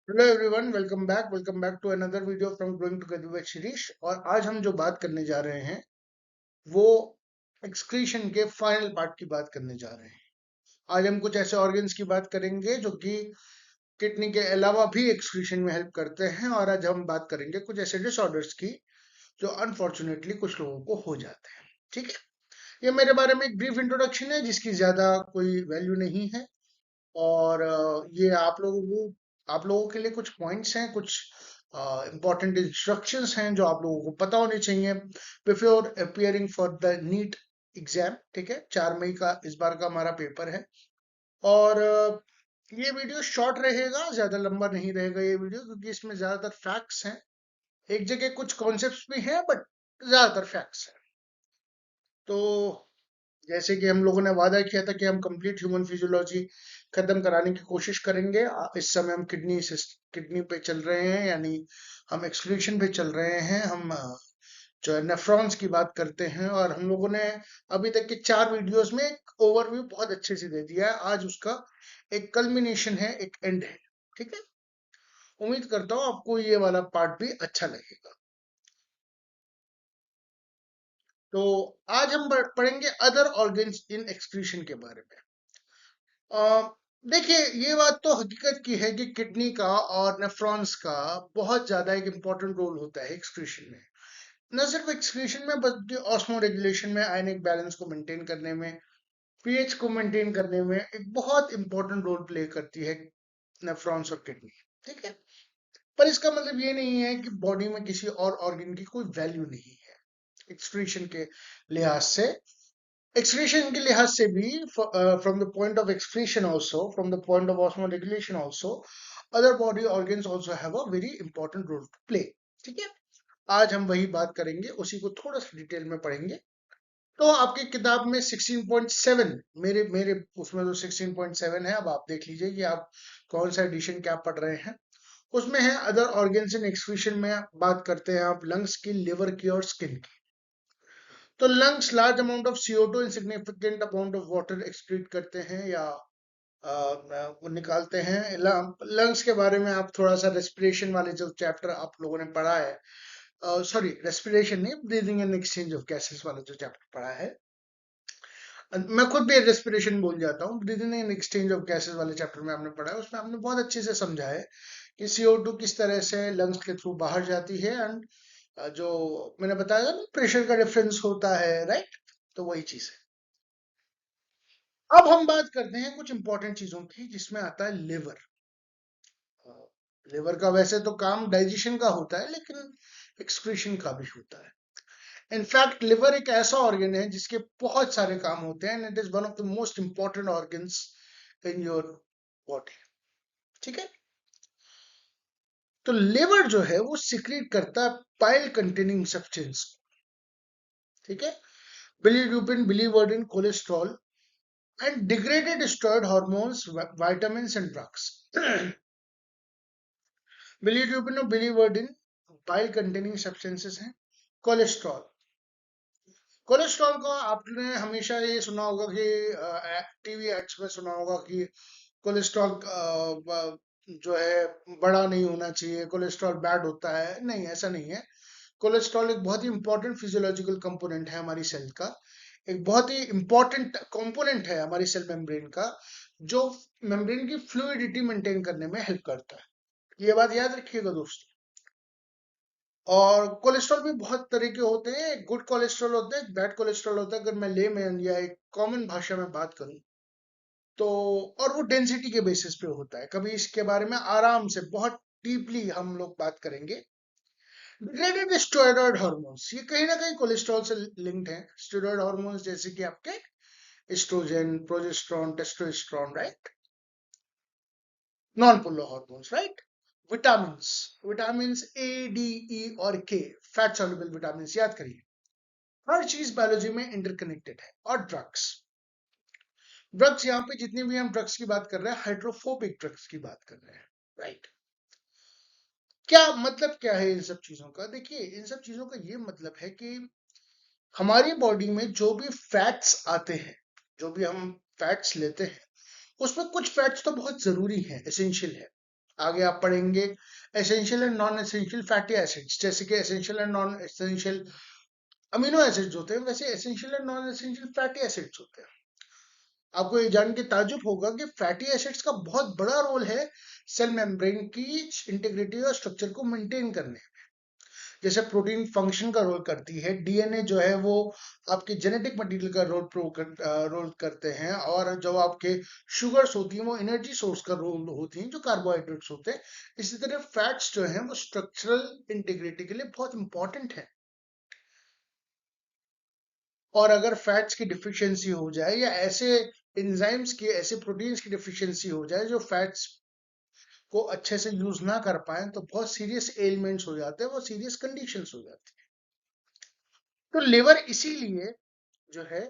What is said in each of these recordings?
Hello everyone, welcome back to another video from growing together with Shirish. और आज हम जो बात करने जा रहे हैं वो एक्सक्रीशन के फाइनल पार्ट की बात करने जा रहे हैं। आज हम कुछ ऐसे ऑर्गन्स की बात करेंगे जो कि किडनी के अलावा भी एक्सक्रीशन में हेल्प करते हैं, और आज हम बात करेंगे कुछ ऐसे डिसऑर्डर्स की जो अनफॉर्चुनेटली कुछ लोगों को हो जाते हैं। ठीक है, ये मेरे बारे में एक ब्रीफ इंट्रोडक्शन है जिसकी ज्यादा कोई वैल्यू नहीं है। और ये आप लोगों के लिए कुछ पॉइंट्स हैं, कुछ इंपॉर्टेंट इंस्ट्रक्शंस हैं जो आप लोगों को पता होने चाहिए before appearing for the NEET exam. ठीक है, 4 मई का इस बार का हमारा पेपर है। और ये वीडियो शॉर्ट रहेगा, ज्यादा लंबा नहीं रहेगा ये वीडियो, क्योंकि इसमें ज्यादातर फैक्ट्स हैं। एक जगह कुछ कॉन्सेप्ट्स भी हैं, बट ज्यादातर फैक्ट्स हैं। तो जैसे कि हम लोगों ने वादा किया था कि हम कंप्लीट ह्यूमन फिजियोलॉजी खत्म कराने की कोशिश करेंगे। इस समय हम किडनी पे चल रहे हैं, यानी हम एक्सक्रीशन पे चल रहे हैं। हम जो है नेफ्रॉन्स की बात करते हैं, और हम लोगों ने अभी तक के 4 वीडियोस में एक ओवरव्यू बहुत अच्छे से दे दिया है। आज उसका एक कल्मिनेशन है, एक एंड है। ठीक है, उम्मीद करता हूँ आपको ये वाला पार्ट भी अच्छा लगेगा। तो आज हम पढ़ेंगे अदर ऑर्गन्स इन एक्सक्रीशन के बारे में। अ, देखिए, ये बात तो हकीकत की है कि किडनी का और नेफ्रॉन्स का बहुत ज्यादा एक इम्पोर्टेंट रोल होता है एक्सक्रीशन में। न सिर्फ एक्सक्रीशन में बल्कि ऑस्मो रेगुलेशन में, आयनिक बैलेंस को मेंटेन करने में, पीएच को मेंटेन करने में एक बहुत इंपॉर्टेंट रोल प्ले करती है नेफ्रॉन्स और किडनी। ठीक है, पर इसका मतलब ये नहीं है कि बॉडी में किसी और ऑर्गन की कोई वैल्यू नहीं है एक्सक्रीशन के लिहाज से। Excretion के लिहाज से भी, from the point of excretion also, from the point of osmoregulation also, other body organs also have a very important role to play. ठीक है, आज हम वही बात करेंगे, उसी को थोड़ा सा डिटेल में पढ़ेंगे। तो आपकी किताब में 16.7, मेरे मेरे उसमें तो 16.7 है। अब आप देख लीजिए कि आप कौन सा एडिशन क्या पढ़ रहे हैं। उसमें है अदर ऑर्गन्स इन एक्सक्रीशन में बात करते हैं आप लंग्स की, लिवर की और स्किन की। तो lungs large amount of CO2 insignificant amount of water excrete करते हैं, या वो निकालते हैं। लंग्स के बारे में आप थोड़ा सा रेस्पिरेशन वाले जो चैप्टर आप लोगों ने पढ़ा है, सॉरी रेस्पिरेशन नहीं, breathing and exchange of gases वाला जो चैप्टर पढ़ा है। मैं खुद भी रेस्पिरेशन बोल जाता हूँ। Breathing and exchange of gases वाले चैप्टर में आपने पढ़ा है, उसमें आपने बहुत अच्छे से समझा है कि CO2 किस तरह से लंग्स के थ्रू बाहर जाती है। एंड जो मैंने बताया ना, प्रेशर का डिफरेंस होता है, राइट। तो वही चीज है। अब हम बात करते हैं कुछ इंपॉर्टेंट चीजों की, जिसमें आता है लिवर। लिवर का वैसे तो काम डाइजेशन का होता है, लेकिन एक्सक्रीशन का भी होता है। इनफैक्ट लिवर एक ऐसा ऑर्गन है जिसके बहुत सारे काम होते हैं, and it is one of the most important organs in your body. ठीक है, तो लिवर जो है वो सिक्रीट करता है पाइल कंटेनिंग सब्सटेंस। ठीक है, bilirubin, biliverdin, cholesterol and degraded steroid hormones, vitamins and drugs. Bilirubin और बिलीवर्डिन पाइल कंटेनिंग सब्सटेंसेस हैं। कोलेस्ट्रॉल, कोलेस्ट्रॉल का आपने हमेशा ये सुना होगा कि टीवी एड्स में सुना होगा कि कोलेस्ट्रॉल जो है बड़ा नहीं होना चाहिए, कोलेस्ट्रॉल बैड होता है। नहीं, ऐसा नहीं है। कोलेस्ट्रॉल एक बहुत ही इंपॉर्टेंट फिजियोलॉजिकल कंपोनेंट है हमारी सेल का। एक बहुत ही इंपॉर्टेंट कंपोनेंट है हमारी सेल मेम्ब्रेन का, जो मेम्ब्रेन की फ्लूइडिटी मेंटेन करने में हेल्प करता है। ये बात याद रखिएगा दोस्तों। और कोलेस्ट्रॉल भी बहुत तरह के होते हैं। एक गुड कोलेस्ट्रॉल होता है, एक बैड कोलेस्ट्रॉल होता है। अगर मैं लेमैन या एक कॉमन भाषा में बात करूं तो, और वो डेंसिटी के बेसिस पे होता है। कभी इसके बारे में आराम से बहुत डीपली हम लोग बात करेंगे। डिग्रेडेड स्टेरॉयड हार्मोन्स, ये कहीं ना कहीं कोलेस्ट्रॉल से लिंक्ड है। स्टेरॉयड हार्मोन्स जैसे कि आपके estrogen, progesterone, testosterone, right. Non polar hormones, right. Vitamins, vitamins A, D, E और K, फैट सॉल्युबल विटामिन्स, याद करिए। हर चीज बायोलॉजी में इंटरकनेक्टेड है। और ड्रग्स, ड्रग्स यहाँ पे जितनी भी हम ड्रग्स की बात कर रहे हैं, हाइड्रोफोबिक ड्रग्स की बात कर रहे हैं, राइट। क्या मतलब क्या है इन सब चीजों का? देखिए, इन सब चीजों का ये मतलब है कि हमारी बॉडी में जो भी फैट्स आते हैं, जो भी हम फैट्स लेते हैं, उसमें कुछ फैट्स तो बहुत जरूरी है, एसेंशियल है। आगे आप पढ़ेंगे essential and non essential fatty acids, जैसे कि essential and non essential amino acids होते हैं, वैसे essential and non essential fatty acids होते हैं। आपको ये जान के ताज्जुब होगा कि फैटी एसिड्स का बहुत बड़ा रोल है सेल मेम्ब्रेन की इंटीग्रिटी और स्ट्रक्चर को मेंटेन करने। जैसे प्रोटीन फंक्शन का रोल करती है, डीएनए जो है वो आपके जेनेटिक मटेरियल का रोल करते हैं, और जो आपके शुगर्स होती हैं वो एनर्जी सोर्स का रोल होती हैं जो कार्बोहाइड्रेट्स होते हैं। इसी तरह फैट्स जो हैं वो स्ट्रक्चरल इंटीग्रिटी के लिए बहुत इंपॉर्टेंट है। और अगर फैट्स की डिफिशियंसी हो जाए या ऐसे एंजाइम्स की, ऐसे प्रोटीन्स की डिफिशियंसी हो जाए जो फैट्स को अच्छे से यूज ना कर पाए, तो बहुत सीरियस एलिमेंट्स हो जाते हैं, बहुत सीरियस कंडीशंस हो जाती है। तो लिवर इसीलिए जो है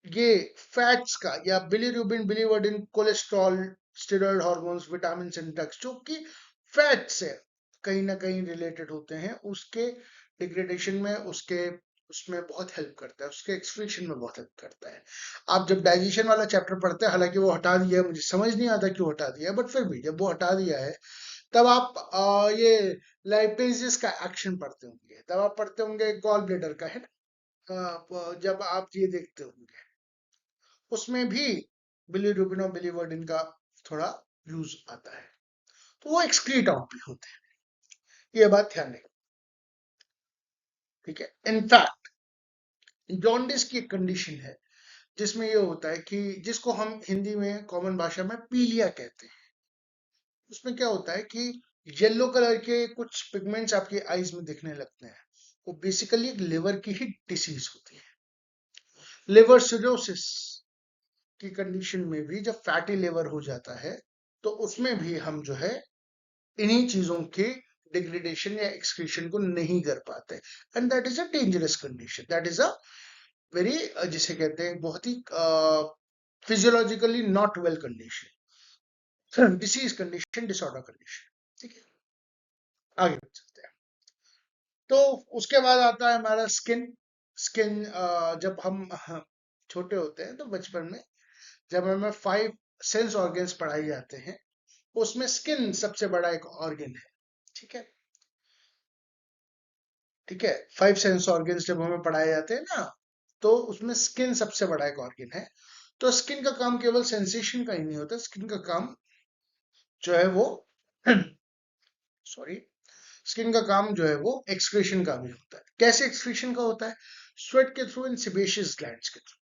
ये फैट्स का या bilirubin, biliverdin, cholesterol, steroid hormones, vitamin index जो कि फैट से कहीं ना कहीं रिलेटेड होते हैं, उसके डिग्रेडेशन में, उसके उसमें बहुत हेल्प करता है, उसके एक्सक्रीशन में बहुत हेल्प करता है। आप जब डाइजेशन वाला चैप्टर पढ़ते हैं, हालांकि वो हटा दिया है, मुझे समझ नहीं आता क्यों हटा दिया है, बट फिर भी जब वो हटा दिया है तब आप ये लाइपेजेस का एक्शन पढ़ते होंगे, तब आप पढ़ते होंगे गॉल ब्लेडर का, है ना? जब आप ये देखते होंगे उसमें भी बिलीरुबिन और बिलीवर्डिन का थोड़ा यूज आता है, तो वो एक्सक्रीट आउट भी होते हैं, ये बात ध्यान रखें। ठीक है, इनफैक्ट जॉन्डिस की एक कंडीशन है जिसमें ये होता है कि जिसको हम हिंदी में कॉमन भाषा में पीलिया कहते हैं। उसमें क्या होता है कि येलो कलर के कुछ पिगमेंट्स आपके आईज में दिखने लगते हैं, वो बेसिकली एक लिवर की ही डिसीज होती है। लिवर सिरोसिस की कंडीशन में भी जब फैटी लिवर हो जाता है, तो उसमें भी हम जो है इन्हीं चीजों के डिग्रेडेशन या एक्सक्रीशन को नहीं कर पाते, and that is a dangerous condition, that is a very, जिसे कहते हैं बहुत ही physiologically not well condition, disease condition, disorder condition. ठीक है, आगे बढ़ सकते हैं। तो उसके बाद आता है हमारा स्किन। स्किन जब हम छोटे होते हैं तो बचपन में जब हमें 5 सेंस ऑर्गन्स पढ़ाए जाते हैं, उसमें स्किन सबसे बड़ा एक ऑर्गन है। ठीक है, ठीक है, 5 सेंस ऑर्गन्स जब हमें पढ़ाए जाते हैं ना, तो उसमें स्किन सबसे बड़ा एक ऑर्गन है। तो स्किन का काम केवल सेंसेशन का ही नहीं होता, स्किन का काम जो है वो सॉरी, स्किन का काम जो है वो एक्सक्रीशन का भी होता है। कैसे एक्सक्रीशन का होता है? स्वेट के थ्रू इन सेबेशियस ग्लैंड्स के through,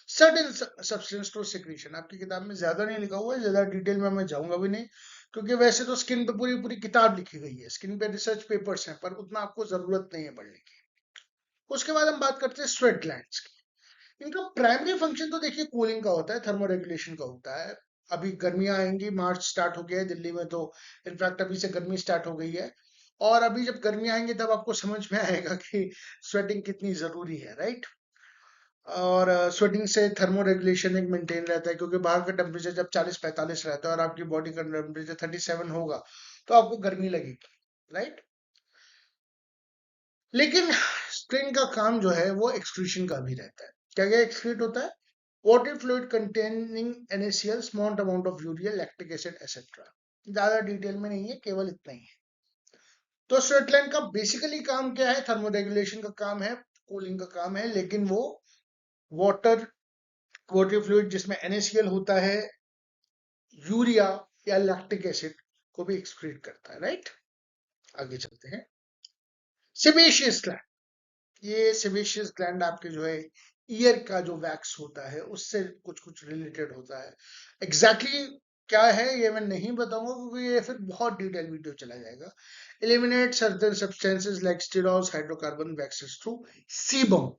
certain substance to secretion. आपकी किताब में ज्यादा नहीं लिखा हुआ है, ज्यादा डिटेल में मैं जाऊंगा भी नहीं, क्योंकि वैसे तो स्किन पे पूरी पूरी किताब लिखी गई है, स्किन पे रिसर्च पेपर्स हैं, पर उतना आपको जरूरत नहीं है पढ़ने की। उसके बाद हम बात करते हैं स्वेट ग्लैंड्स की। इनका प्राइमरी फंक्शन तो देखिए कूलिंग का होता है, थर्मोरेगुलेशन का होता है। अभी गर्मियां आएंगी, मार्च स्टार्ट हो गया है दिल्ली में, तो इनफैक्ट अभी से गर्मी स्टार्ट हो गई है, और अभी जब गर्मी आएंगी तब आपको समझ में आएगा कि स्वेटिंग कितनी जरूरी है, राइट? और स्वेटिंग से थर्मोरेगुलेशन एक मेंटेन रहता है, क्योंकि बाहर का टेम्परेचर जब 40-45 रहता है और आपकी बॉडी का टेम्परेचर 37 होगा, तो आपको गर्मी लगेगी, राइट? लेकिन स्प्रिंग का काम जो है वो एक्सक्रीशन का भी रहता है। क्या क्या एक्सक्रीट होता है? Water fluid containing NaCl, small amount of urea, lactic acid etcetera. ज्यादा डिटेल में नहीं है, केवल इतना ही है। तो स्वेटलैंड का बेसिकली काम क्या है? थर्मोरेगुलेशन का काम है, कूलिंग का काम है, लेकिन वो वाटर वाटर फ्लूइड जिसमें NaCl होता है, यूरिया या लैक्टिक एसिड को भी एक्सक्रीट करता है, राइट? आगे चलते हैं। सेबेशियस ग्लैंड, ये सेबेशियस ग्लैंड आपके जो है ईयर का जो वैक्स होता है उससे कुछ कुछ रिलेटेड होता है। एग्जैक्टली exactly क्या है ये मैं नहीं बताऊंगा, क्योंकि ये फिर बहुत डिटेल वीडियो चला जाएगा। Eliminate certain substances like sterols, hydrocarbon waxes through sebum.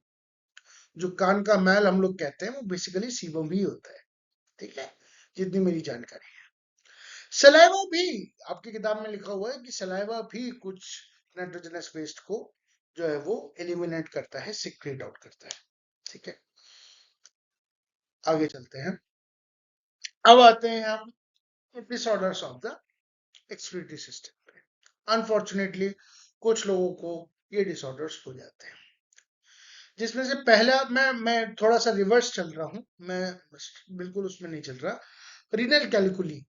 जो कान का मैल हम लोग कहते हैं वो बेसिकली सीबम ही होता है। ठीक है, जितनी मेरी जानकारी है। सलाइवा भी, आपकी किताब में लिखा हुआ है कि सलाइवा भी कुछ नाइट्रोजनस वेस्ट को जो है वो एलिमिनेट करता है, सिक्रेट आउट करता है। ठीक है, आगे चलते हैं। अब आते हैं हम disorders of the excretory system पे। अनफॉर्चुनेटली कुछ लोगों को ये डिसऑर्डर्स हो जाते हैं, जिसमें से पहला, मैं थोड़ा सा रिवर्स चल रहा हूं, मैं बिल्कुल उसमें नहीं चल रहा। रीनल कैलकुली,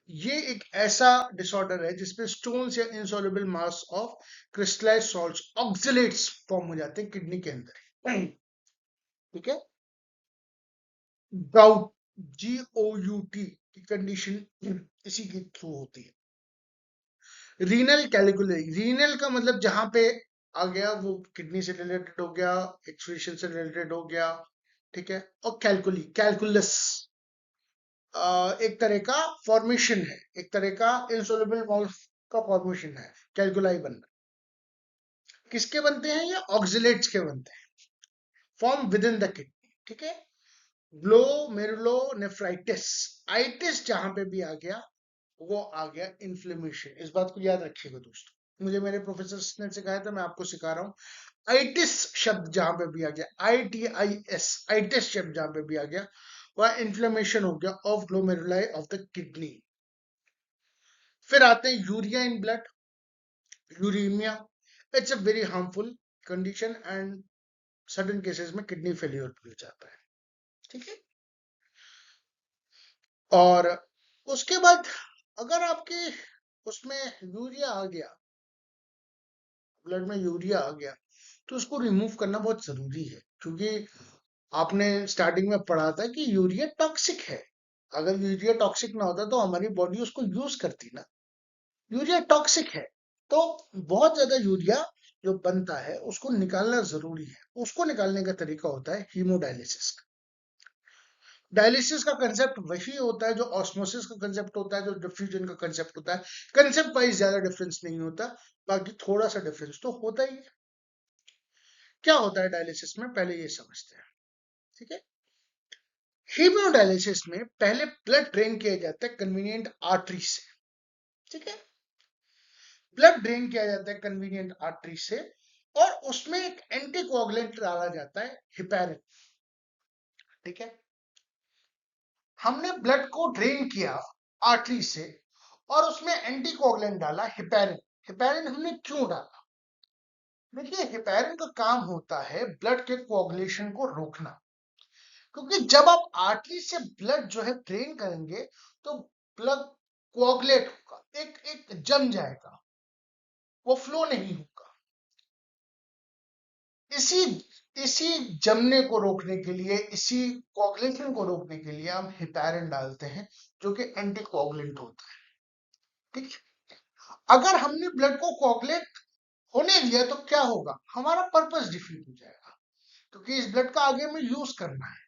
ये एक ऐसा डिसऑर्डर है जिसमें स्टोन्स या insoluble mass of crystallise salts oxalates form हो जाते हैं किडनी के अंदर। ठीक है। गाउट, GOUT की कंडीशन इसी के थ्रू होती है। रीनल कैलकुलरी, रीनल का मतलब जहां पे आ गया वो किडनी से रिलेटेड हो गया, एक्सक्रीशन से रिलेटेड हो गया। ठीक है। और कैलकुली, कैलकुलस एक तरह का फॉर्मेशन है, एक तरह का इंसोल्युबल मॉल्स का फॉर्मेशन है, कैलकुलाई बनना। किसके बनते हैं? ये ऑक्सिलेट्स के बनते हैं, form with in the kidney. ठीक है। ग्लोमेरुलोनेफ्राइटिस, आइटिस जहां पे भी आ गया वो आ गया इन्फ्लेमेशन। इस बात को याद रखिएगा दोस्तों, मुझे मेरे प्रोफेसर ने सिखाया था, मैं आपको सिखा रहा हूँ। आइटिस शब्द जहां पे भी आ गया, ITIS, आइटिस शब्द जहां पे भी आ गया वह इन्फ्लेमेशन हो गया of glomeruli of the kidney. फिर आते हैं urea in blood, uraemia. It's a very harmful condition and certain cases में किडनी फेलियर भी हो जाता है। ठीक है। और उसके बाद अगर आपके उसमें यूरिया आ गया, ब्लड में यूरिया आ गया, तो उसको रिमूव करना बहुत जरूरी है, क्योंकि आपने स्टार्टिंग में पढ़ा था कि यूरिया टॉक्सिक है। अगर यूरिया टॉक्सिक ना होता तो हमारी बॉडी उसको यूज करती ना। यूरिया टॉक्सिक है, तो बहुत ज्यादा यूरिया जो बनता है उसको निकालना जरूरी है। उसको निकालने का तरीका होता है हीमोडायलिसिस। डायलिसिस का कंसेप्ट वही होता है जो ऑस्मोसिस का कंसेप्ट होता है, जो डिफ्यूजन का कंसेप्ट होता है। कंसेप्ट वाइज ज्यादा डिफरेंस नहीं होता, बाकी थोड़ा सा डिफरेंस तो होता ही है। क्या होता है डायलिसिस में, पहले ये समझते हैं। ठीक है। हीमोडायलिसिस में पहले ब्लड ड्रेन किया जाता है कन्वीनियंट आर्टरी से। ठीक है। ब्लड ड्रेन किया जाता है कन्वीनियंट आर्टरी से, और उसमें एक एंटीकोगुलेंट डाला जाता है, हिपैरिन। ठीक है। हमने ब्लड को ड्रेन किया आर्टरी से और उसमें एंटीकोगुलेंट डाला, हिपैरिन। हिपैरिन हमने क्यों डाला? देखिए, हिपैरिन का काम होता है ब्लड के कोगुलेशन को रोकना, क्योंकि जब आप आर्टरी से ब्लड जो है ड्रेन करेंगे तो ब्लड कोगुलेट होगा, एक एक जम जाएगा, वो फ्लो नहीं होगा। इसी इसी जमने को रोकने के लिए, इसी कोगुलेशन को रोकने के लिए हम हिपैरिन डालते हैं, जो कि एंटी कोगुलेंट होता है। ठीक है। अगर हमने ब्लड को कोगुलेट होने दिया तो क्या होगा? हमारा पर्पस डिफीट हो जाएगा, क्योंकि इस ब्लड का आगे में यूज करना है,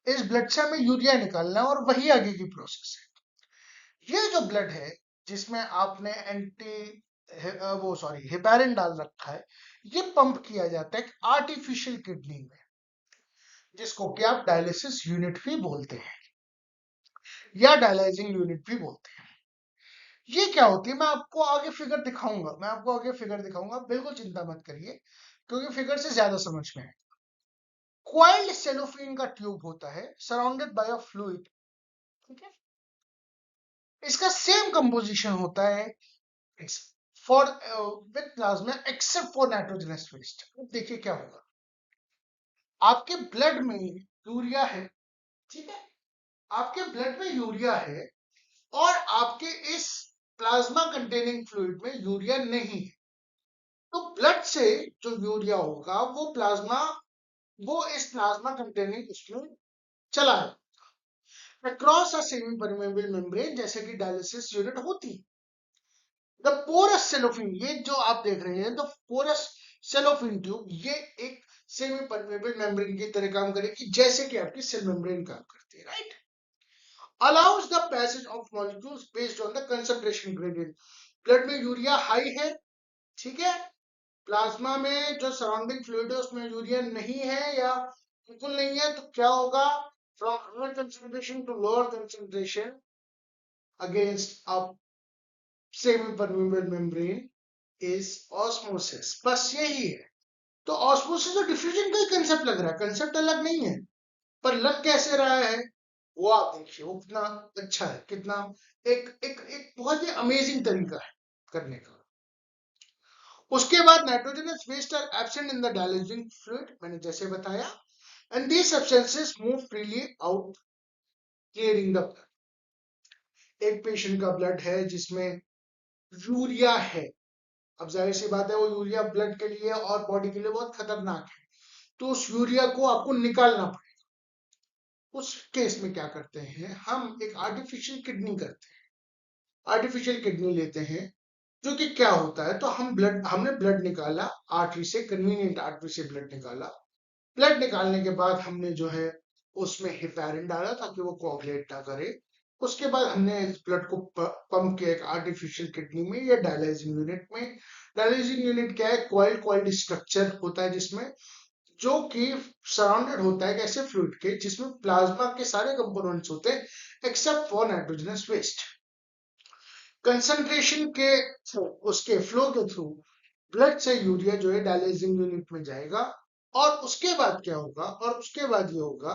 इस ब्लड से हमें यूरिया निकालना है, और वही आगे की प्रोसेस है। ये जो ब्लड है जिसमें आपने वो सॉरी हेपारिन डाल रखा है, ये पंप किया जाता है आर्टिफिशियल किडनी में, जिसको कि आप डायलिसिस यूनिट भी बोलते हैं या डायलाइजिंग यूनिट भी बोलते हैं। ये क्या होती है, मैं आपको आगे फिगर दिखाऊंगा, बिल्कुल चिंता मत करिए, क्योंकि फिगर से ज्यादा समझ में है। क्वाइल्ड सेलोफेन का ट्यूब होता है सराउंडेड बाय अ फ्लूइड। ठीक है। इसका सेम कंपोजिशन होता है for with plasma except for nitrogenous waste. देखिए क्या होगा, आपके ब्लड में यूरिया है। ठीक है। आपके ब्लड में यूरिया है और आपके इस प्लाज्मा कंटेनिंग फ्लूइड में यूरिया नहीं है, तो ब्लड से जो यूरिया होगा वो इस प्लाज्मा कंटेनिंग उसमें चला है across a semi permeable membrane, जैसे कि डायलिसिस यूनिट होती है। द पोरस सेलोफिन, ये जो आप देख रहे हैं, द पोरस सेलोफिन ट्यूब, ये एक सेमी परमेबल मेम्ब्रेन की तरह काम करेगी, जैसे कि आपकी सेल मेम्ब्रेन काम करती है, right. Allows the passage of molecules based on the concentration gradient. Blood में यूरिया हाई है, ठीक है, प्लाज्मा में जो सराउंडिंग फ्लूइड है उसमें यूरिया नहीं है या बिल्कुल नहीं है, तो क्या होगा? From higher concentration to lower concentration against a semi permeable membrane is osmosis. बस यही है। तो ऑस्मोसिस और डिफ्यूजन का ही कंसेप्ट लग रहा है, कंसेप्ट अलग नहीं है, पर लग कैसे रहा है वो आप देखिए, वो कितना अच्छा है, कितना एक एक एक बहुत ही अमेजिंग तरीका है करने का। उसके बाद nitrogenous waste are absent in the dialysing fluid, मैंने जैसे बताया, and these substances move freely out clearing the blood. एक पेशेंट का ब्लड है जिसमें यूरिया है, अब जाहिर सी बात है वो यूरिया ब्लड के लिए और बॉडी के लिए बहुत खतरनाक है, तो उस यूरिया को आपको निकालना पड़ेगा। उस केस में क्या करते हैं, हम एक आर्टिफिशियल किडनी करते हैं। आर्टिफिशियल किडनी लेते हैं, जो कि क्या होता है, तो हमने ब्लड निकाला आर्टरी से, कन्वीनियंट आर्टरी से ब्लड निकाला। ब्लड निकालने के बाद हमने जो है उसमें हेपारिन डाला ताकि वो कोagulate ना करे। उसके बाद हमने इस ब्लड को पंप किया एक आर्टिफिशियल किडनी में या डायलाइजिंग यूनिट में। डायलाइजिंग यूनिट क्या है, कॉइल्ड स्ट्रक्चर होता है जिसमें, जो कि सराउंडेड होता है एक ऐसे फ्लूइड के जिसमें प्लाज्मा के सारे कंपोनेंट्स होते हैं except for nitrogenous waste. Concentration के उसके फ्लो के थ्रू ब्लड से यूरिया जो है डायलाइजिंग यूनिट में जाएगा, और उसके बाद क्या होगा, और उसके बाद ये होगा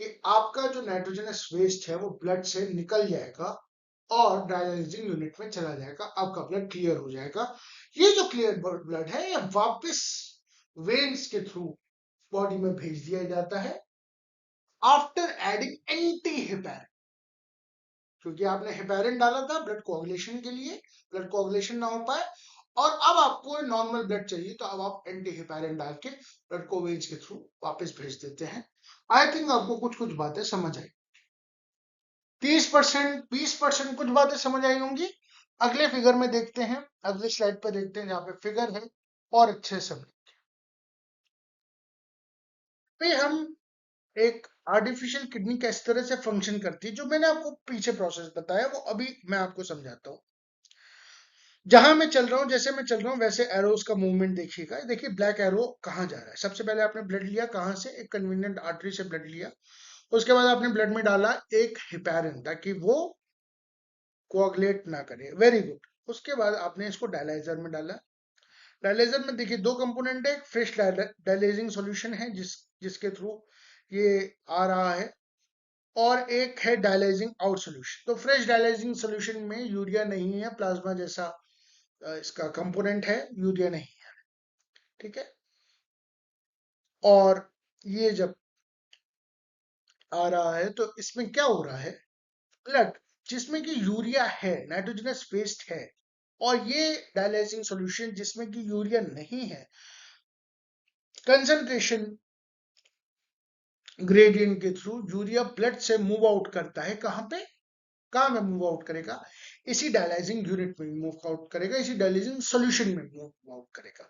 कि आपका जो नाइट्रोजनस वेस्ट है वो ब्लड से निकल जाएगा और डायलाइजिंग यूनिट में चला जाएगा, आपका ब्लड क्लियर हो जाएगा। ये जो क्लियर ब्लड है ये वापस वेन्स के थ्रू बॉडी में भेज दिया जाता है आफ्टर एडिंग एंटी हेपेरिन, क्योंकि आपने हेपेरिन डाला था ब्लड कोagulation के लिए, ब्लड कोagulation ना हो पाए, और अब आपको नॉर्मल ब्लड चाहिए, तो अब आप एंटी हेपेरिन डाल के ब्लड को वेन्स के थ्रू वापस भेज देते हैं। आई थिंक आपको कुछ कुछ बातें समझ आई, 30% 20% कुछ बातें समझ आई होंगी। अगले फिगर में देखते हैं, अगले स्लाइड पर देखते हैं जहाँ पे फिगर है और अच्छे से पे हम एक आर्टिफिशियल किडनी किस तरह से फंक्शन करती है, जो मैंने आपको पीछे प्रोसेस बताया वो अभी मैं आपको समझाता हूँ। जहां मैं चल रहा हूँ, जैसे मैं चल रहा हूँ वैसे एरोस का मूवमेंट देखिएगा। देखिए ब्लैक एरो कहाँ जा रहा है, सबसे पहले आपने ब्लड लिया कहाँ से, एक कन्वीनियंट आर्टरी से ब्लड लिया। उसके बाद आपने ब्लड में डाला एक हेपेरिन ताकि वो कोagulate ना करे, वेरी गुड। उसके बाद आपने इसको डायलाइजर में डाला। डायलाइजर में देखिए दो कंपोनेंट है, फ्रेश डायलाइजिंग सॉल्यूशन है जिसके थ्रू ये आ रहा है, और एक है डायलाइजिंग आउट सॉल्यूशन। तो फ्रेश डायलाइजिंग सॉल्यूशन में यूरिया नहीं है, प्लाज्मा जैसा इसका कंपोनेंट है, यूरिया नहीं है, ठीक है। और ये जब आ रहा है तो इसमें क्या हो रहा है, ब्लड जिसमें कि यूरिया है, नाइट्रोजनस वेस्ट है, और ये डायलाइजिंग सॉल्यूशन जिसमें कि यूरिया नहीं है, कंसंट्रेशन ग्रेडियंट के थ्रू यूरिया ब्लड से मूव आउट करता है। कहां पे, कहां में मूव आउट करेगा, इसी डायलाइजिंग यूनिट में मूव आउट करेगा, इसी डायलाइजिंग सॉल्यूशन में मूव आउट करेगा।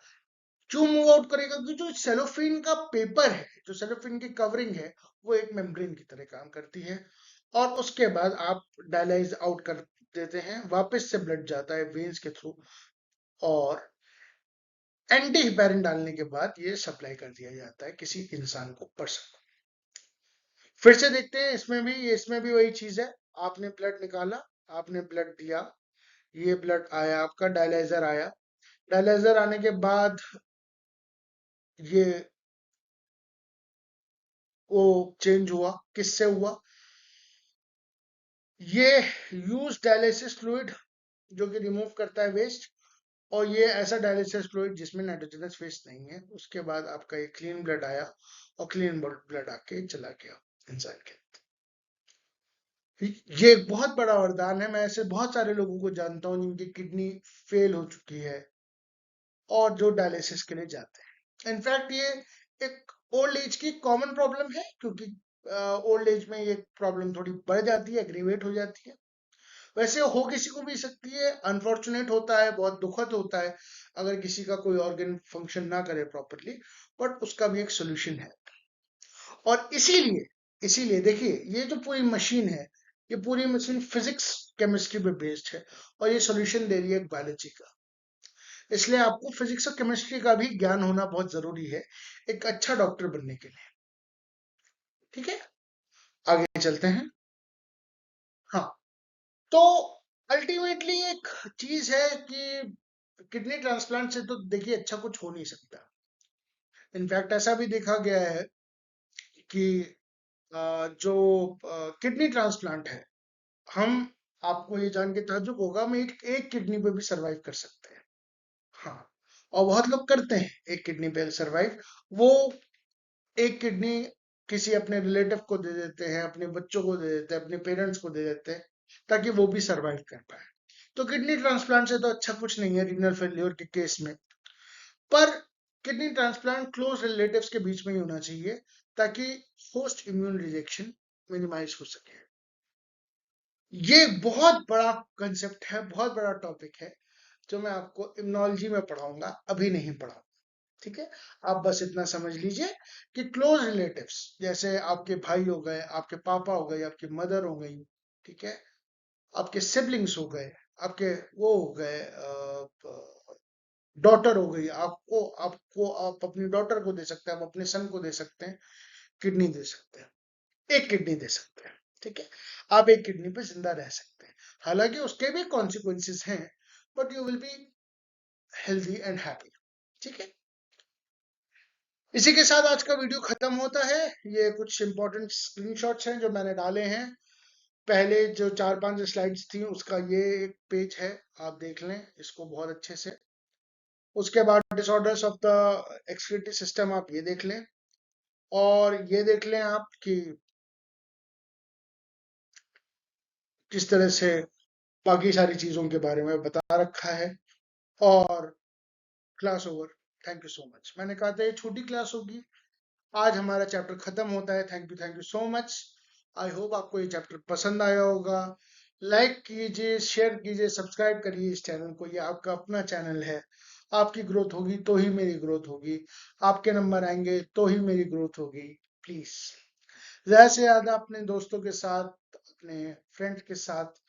क्यों मूव आउट करेगा, क्योंकि जो सेलोफेन का पेपर है, जो सेलोफेन की कवरिंग है, वो एक मेम्ब्रेन की तरह काम करती है, और उसके बाद आप डायलाइज आउट कर देते हैं, वापस से ब्लड जाता है वेन्स के थ्रू, और एंटी हिपेरिन डालने के बाद ये सप्लाई कर दिया जाता है किसी इंसान को, पर्सन को। फिर से देखते हैं इसमें भी वही चीज है। आपने ब्लड निकाला, आपने ब्लड दिया, ये ब्लड आया आपका, डायलाइजर आया। डायलाइजर आने के बाद ये वो चेंज हुआ, किससे हुआ, ये यूज डायलिसिस फ्लूइड जो कि रिमूव करता है वेस्ट, और ये ऐसा डायलिसिस फ्लूइड जिसमें नाइट्रोजनस वेस्ट नहीं है। उसके बाद आपका ये क्लीन ब्लड आया, और क्लीन ब्लड आके चला गया इंसान के। ये एक बहुत बड़ा वरदान है। मैं ऐसे बहुत सारे लोगों को जानता हूँ जिनकी किडनी फेल हो चुकी है और जो डायलिसिस के लिए जाते हैं। इनफैक्ट ये एक ओल्ड एज की कॉमन प्रॉब्लम है, क्योंकि ओल्ड एज में ये प्रॉब्लम थोड़ी बढ़ जाती है, एग्रीवेट हो जाती है। वैसे हो किसी को भी सकती है, अनफॉर्चुनेट होता है, बहुत दुखद होता है अगर किसी का कोई ऑर्गन फंक्शन ना करे प्रॉपरली, बट उसका भी एक सोल्यूशन है। और इसीलिए इसीलिए देखिए ये जो पूरी मशीन है, ये पूरी मशीन फिजिक्स केमिस्ट्री पे बेस्ड है, और ये सोल्यूशन दे रही है बायोलॉजी का। इसलिए आपको फिजिक्स और केमिस्ट्री का भी ज्ञान होना बहुत जरूरी है एक अच्छा डॉक्टर बनने के लिए, ठीक है। आगे चलते हैं। हाँ, तो अल्टीमेटली एक चीज है कि किडनी ट्रांसप्लांट से तो देखिए अच्छा कुछ हो नहीं सकता। इनफैक्ट ऐसा भी देखा गया है कि जो किडनी ट्रांसप्लांट है, हम आपको ये जान के ताज्जुब होगा, हम एक किडनी पे भी सरवाइव कर सकते हैं। हाँ, और बहुत लोग करते हैं एक किडनी पे सरवाइव। वो एक किडनी किसी अपने रिलेटिव को दे देते हैं, अपने बच्चों को दे देते हैं, अपने पेरेंट्स को दे देते हैं, ताकि वो भी सरवाइव कर पाए। तो किडनी ट्रांसप्लांट से तो अच्छा कुछ नहीं है रीनल फेल्योर के केस में, पर किडनी ट्रांसप्लांट क्लोज रिलेटिव्स के बीच में ही होना चाहिए ताकि पोस्ट इम्यून रिजेक्शन मिनिमाइज हो सके। ये बहुत बड़ा कंसेप्ट है, बहुत बड़ा टॉपिक है, जो मैं आपको इम्यूनोलॉजी में पढ़ाऊंगा, अभी नहीं पढ़ाऊंगा। ठीक है, आप बस इतना समझ लीजिए कि क्लोज रिलेटिव्स जैसे आपके भाई हो गए, आपके पापा हो गए, आपकी मदर हो गई, ठीक है, आपके सिबलिंग्स हो गए, आपके वो हो गए, डॉटर हो गई, आपको आपको आप अपनी डॉटर को दे सकते हैं, आप अपने सन को दे सकते हैं, किडनी दे सकते हैं, एक किडनी दे सकते हैं। ठीक है, आप एक किडनी पे जिंदा रह सकते हैं, हालांकि उसके भी कॉन्सिक्वेंसेस हैं, but you will be healthy and happy. ठीक है, इसी के साथ आज का वीडियो खत्म होता है। ये कुछ इंपॉर्टेंट स्क्रीनशॉट्स हैं जो मैंने डाले हैं। पहले जो 4-5 स्लाइड्स थी उसका ये एक पेज है, आप देख लें इसको बहुत अच्छे से। उसके बाद disorders of the excretory system आप ये देख लें, और ये देख लें आप कि किस तरह से बाकी सारी चीजों के बारे में बता रखा है। और class over, thank you so much. मैंने कहा था ये छोटी क्लास होगी, आज हमारा चैप्टर खत्म होता है। Thank you so much. I hope आपको ये चैप्टर पसंद आया होगा। लाइक कीजिए, शेयर कीजिए, सब्सक्राइब करिए इस चैनल को, ये आपका अपना चैनल है। आपकी ग्रोथ होगी तो ही मेरी ग्रोथ होगी, आपके नंबर आएंगे तो ही मेरी ग्रोथ होगी। प्लीज ज्यादा से ज्यादा अपने दोस्तों के साथ, अपने फ्रेंड्स के साथ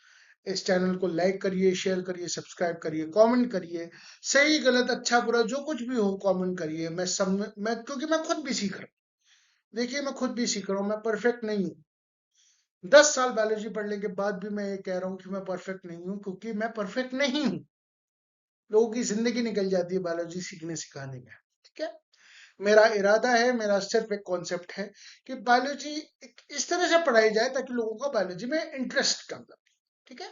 इस चैनल को लाइक करिए, शेयर करिए, सब्सक्राइब करिए, कमेंट करिए। सही गलत अच्छा बुरा जो कुछ भी हो कमेंट करिए। मैं सब मैं क्योंकि मैं खुद भी सीख रहा हूँ। देखिए मैं खुद भी सीख रहा हूँ, मैं परफेक्ट नहीं हूँ। 10 साल बायोलॉजी पढ़ने के बाद भी मैं ये कह रहा हूँ कि मैं परफेक्ट नहीं हूँ, क्योंकि मैं परफेक्ट नहीं हूँ। लोगों की जिंदगी निकल जाती है बायोलॉजी सीखने सिखाने में। ठीक है, मेरा इरादा है, मेरा सिर्फ एक कॉन्सेप्ट है कि बायोलॉजी इस तरह से पढ़ाई जाए ताकि लोगों का बायोलॉजी में इंटरेस्ट कम लगे। ठीक है,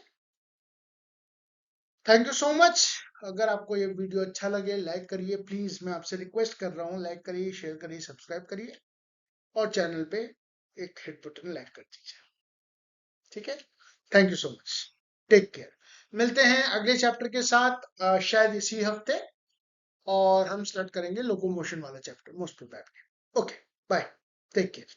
थैंक यू सो मच। अगर आपको ये वीडियो अच्छा लगे लाइक करिए प्लीज, मैं आपसे रिक्वेस्ट कर रहा हूँ, लाइक करिए, शेयर करिए, सब्सक्राइब करिए, और चैनल पे एक हिट बटन लाइक कर दीजिए। ठीक है, thank you so much, take care. मिलते हैं अगले चैप्टर के साथ, शायद इसी हफ्ते, और हम स्टार्ट करेंगे लोकोमोशन वाला chapter most probably. Okay, bye, take care.